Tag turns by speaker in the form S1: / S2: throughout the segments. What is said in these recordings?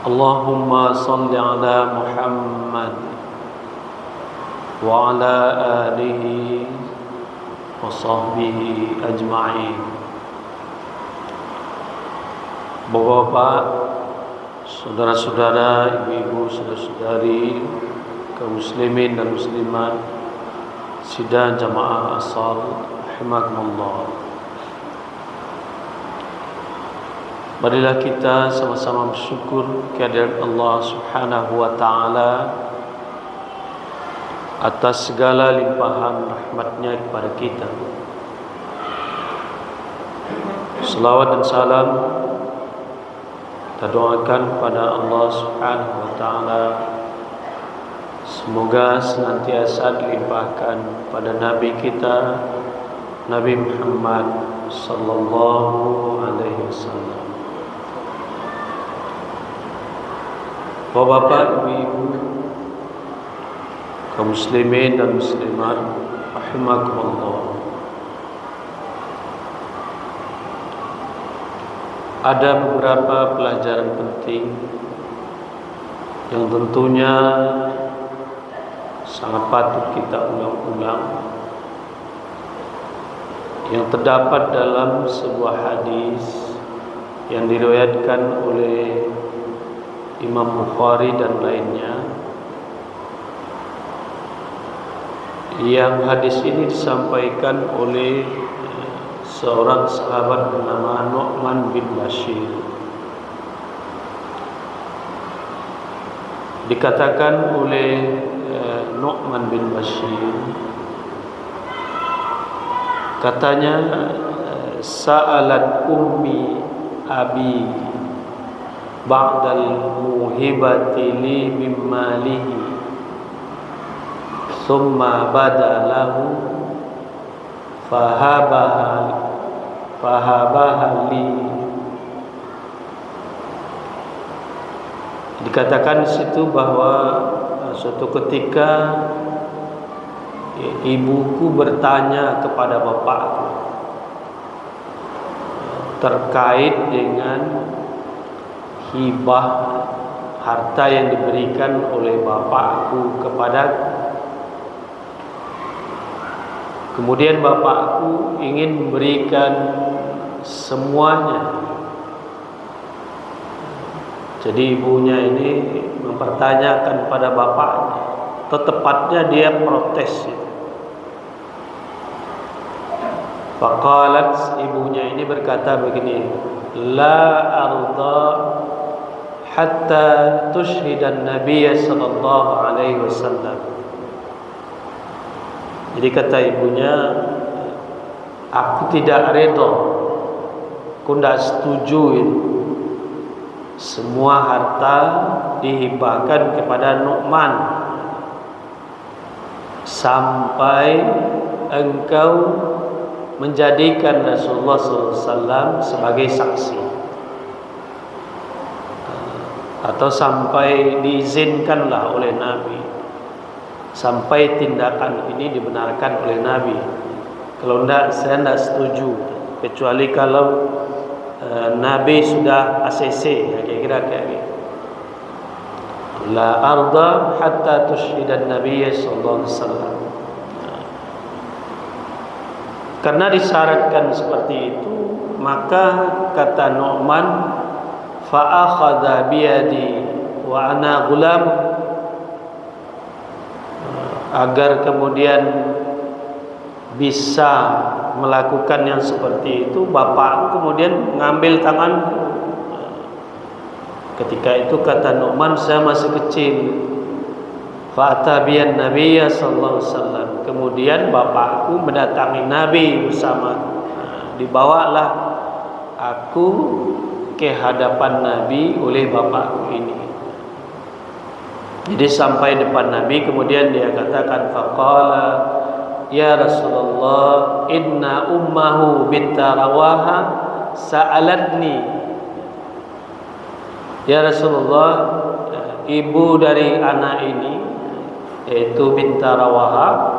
S1: Allahumma salli ala Muhammad wa ala alihi wa sahbihi ajma'in. Bapak-bapak, saudara-saudara, ibu-ibu, saudara-saudari, kaum muslimin dan muslimat, sidang jamaah asal rahimakumullah. Marilah kita sama-sama bersyukur kehadirat Allah Subhanahu wa taala atas segala limpahan rahmat-Nya kepada kita. Selawat dan salam kita doakan kepada Allah Subhanahu wa taala, semoga senantiasa dilimpahkan pada Nabi kita, Nabi Muhammad sallallahu alaihi wasallam. Bapak, ibu, kaum muslimin dan muslimat rahimakumullah. Ada beberapa pelajaran penting yang tentunya sangat patut kita ulang-ulang, yang terdapat dalam sebuah hadis yang diriwayatkan oleh Imam Bukhari dan lainnya, yang hadis ini disampaikan oleh seorang sahabat bernama Nu'man bin Bashir. Dikatakan oleh Nu'man bin Bashir, katanya, sa'alat ummi abi ba'dal muhibati li min malihi thumma badalahu fahabaha li. Dikatakan di situ bahwa suatu ketika ibuku bertanya kepada bapakku terkait dengan hibah harta yang diberikan oleh bapakku kepadaku. Kemudian bapakku ingin memberikan semuanya. Jadi ibunya ini mempertanyakan pada bapaknya, atau tepatnya dia protes. Faqalat, ibunya ini berkata begini, la arda hatta tushhidan Nabiya sallallahu alaihi wasallam. Jadi kata ibunya, aku tidak redha, aku tidak setuju semua harta dihibahkan kepada Nu'man sampai engkau menjadikan Rasulullah SAW sebagai saksi, atau sampai diizinkanlah oleh Nabi, sampai tindakan ini dibenarkan oleh Nabi. Kalau tidak, saya tidak setuju, kecuali kalau Nabi sudah ACC, ya, kira-kira kayak gitu. La arda hatta tushhidan Nabiya sallallahu alaihi wasallam. Karena disyaratkan seperti itu, maka kata Nu'man, fa'akhadha biyadi wa ana gulam, agar kemudian bisa melakukan yang seperti itu, bapak kemudian mengambil tanganku. Ketika itu kata Nu'man, saya masih kecil. Fa'atabiyan Nabiya sallallahu alaihi wasallam. Kemudian bapakku mendatangi Nabi bersama. Dibawalah aku ke hadapan Nabi oleh bapakku ini. Jadi sampai depan Nabi, kemudian dia katakan, faqala ya Rasulullah, inna ummahu binta Rawaha sa'alatni. Ya Rasulullah, ibu dari anak ini, yaitu binti Rawaha,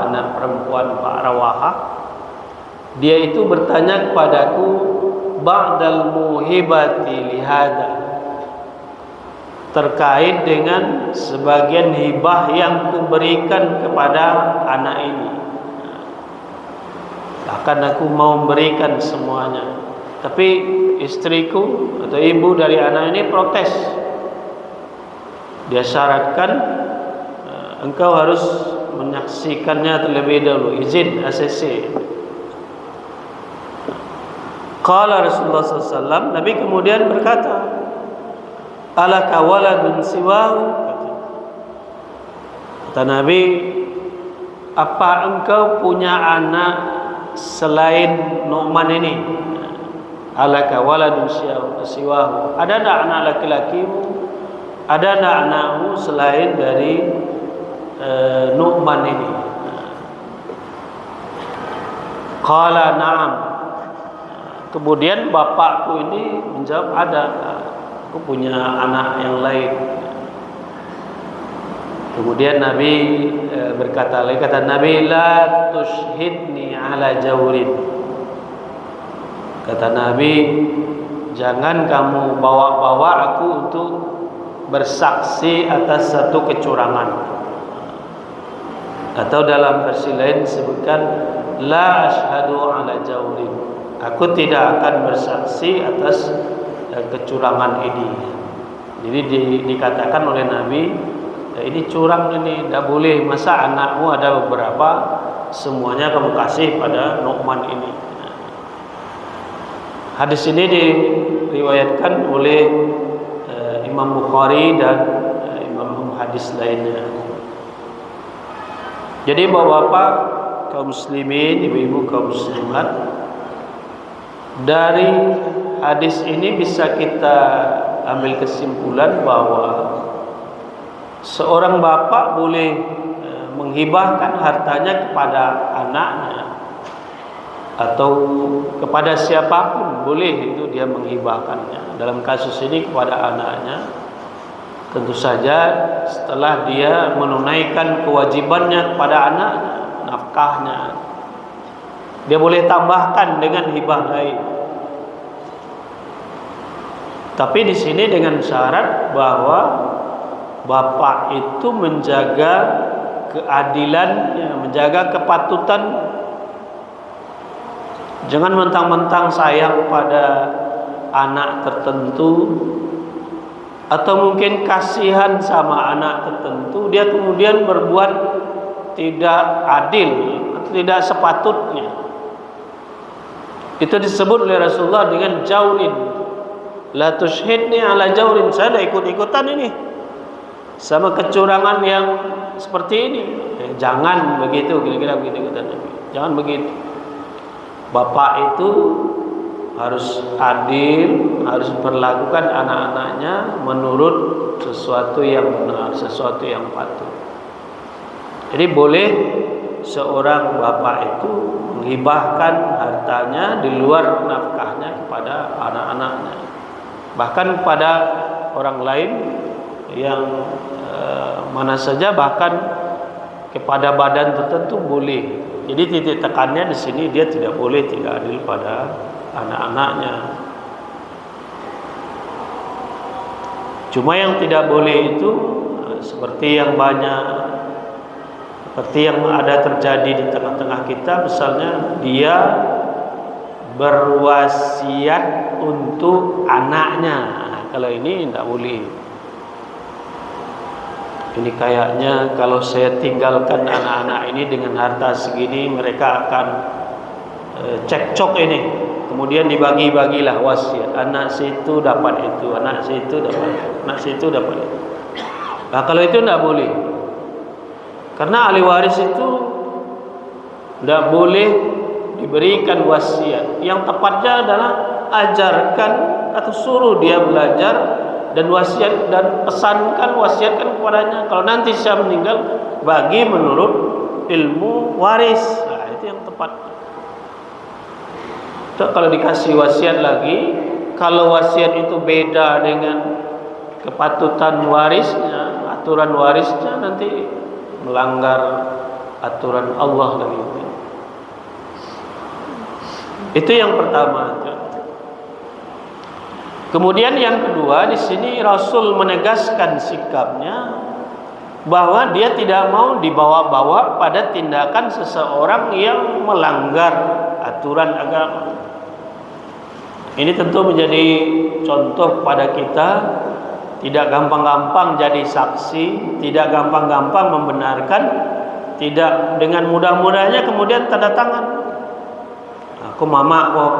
S1: anak perempuan Pak Rawaha, dia itu bertanya kepadaku, ba'dal muhibati lihada, terkait dengan sebagian hibah yang kuberikan kepada anak ini. Bahkan aku mau memberikan semuanya, tapi istriku atau ibu dari anak ini protes. Dia syaratkan engkau harus menyaksikannya terlebih dahulu, izin ACC. Qala Rasulullah SAW, Nabi kemudian berkata, alaka waladun siwahu, kata Nabi, apa engkau punya anak selain Nu'man ini? Alaka waladun siwahu, ada tak anak laki-lakimu, ada tak anakmu selain dari Nu'man ini? Qala na'am. Kemudian bapakku ini menjawab, ada, aku punya anak yang lain. Kemudian Nabi berkata lagi, kata Nabi, la tushhidni ala jawrin. Kata Nabi, jangan kamu bawa-bawa aku untuk bersaksi atas satu kecurangan. Atau dalam versi lain disebutkan, la ashhadu ala jawrin. Aku tidak akan bersaksi atas kecurangan ini. Jadi dikatakan oleh Nabi, ini curang ini, tidak boleh. Masa anakmu ada beberapa, semuanya kamu kasih pada Nu'man ini. Hadis ini diriwayatkan oleh Imam Bukhari dan imam hadis lainnya. Jadi bapak-bapak kaum muslimin, ibu-ibu kaum muslimat, dari hadis ini bisa kita ambil kesimpulan bahwa seorang bapak boleh menghibahkan hartanya kepada anaknya atau kepada siapapun, boleh itu dia menghibahkannya. Dalam kasus ini kepada anaknya, tentu saja setelah dia menunaikan kewajibannya kepada anaknya, nafkahnya, dia boleh tambahkan dengan hibah lain. Tapi di sini dengan syarat bahwa bapak itu menjaga keadilannya, menjaga kepatutan. Jangan mentang-mentang sayang pada anak tertentu atau mungkin kasihan sama anak tertentu, dia kemudian berbuat tidak adil atau tidak sepatutnya. Itu disebut oleh Rasulullah dengan jaurin. La tushhidni ala jaurin. Saya dah ikut-ikutan ini sama kecurangan yang seperti ini. Jangan begitu, kira-kira begitu kata Nabi. Jangan begitu. Bapak itu harus adil, harus memperlakukan anak-anaknya menurut sesuatu yang benar, sesuatu yang patut. Jadi boleh seorang bapak itu menghibahkan hartanya di luar nafkahnya kepada anak-anaknya, bahkan kepada orang lain yang mana saja, bahkan kepada badan tertentu boleh. Jadi titik tekannya di sini, dia tidak boleh tidak adil pada anak-anaknya. Cuma yang tidak boleh itu seperti yang ada terjadi di tengah-tengah kita, misalnya dia berwasiat untuk anaknya. Nah, kalau ini tidak boleh. Ini kayaknya kalau saya tinggalkan anak-anak ini dengan harta segini, mereka akan cekcok ini. Kemudian dibagi-bagilah wasiat. Anak situ dapat itu, anak situ dapat, anak situ dapat itu. Nah, kalau itu tidak boleh. Karena ahli waris itu tidak boleh diberikan wasiat. Yang tepatnya adalah ajarkan atau suruh dia belajar dan wasiat, dan pesankan, wasiatkan kepadanya kalau nanti saya meninggal bagi menurut ilmu waris. Nah, itu yang tepat. So, kalau dikasih wasiat lagi, kalau wasiat itu beda dengan kepatutan warisnya, aturan warisnya, nanti melanggar aturan Allah lagi. Itu yang pertama. Kemudian yang kedua, di sini Rasul menegaskan sikapnya bahwa dia tidak mau dibawa-bawa pada tindakan seseorang yang melanggar aturan agama. Ini tentu menjadi contoh pada kita, tidak gampang-gampang jadi saksi, tidak gampang-gampang membenarkan, tidak dengan mudah-mudahnya kemudian tanda tangan. Aku mama kok,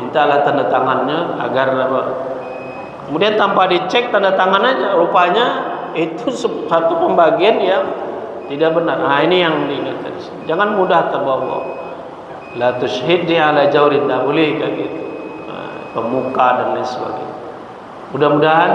S1: mintalah tanda tangannya agar apa? Kemudian tanpa dicek tanda tangan aja, rupanya itu satu pembagian yang tidak benar. Nah, ini yang diingatkan. Jangan mudah terbawa. La tushhidni ala jawrin, tak boleh kayak gitu. Pemuka dan lain sebagainya. Mudah-mudahan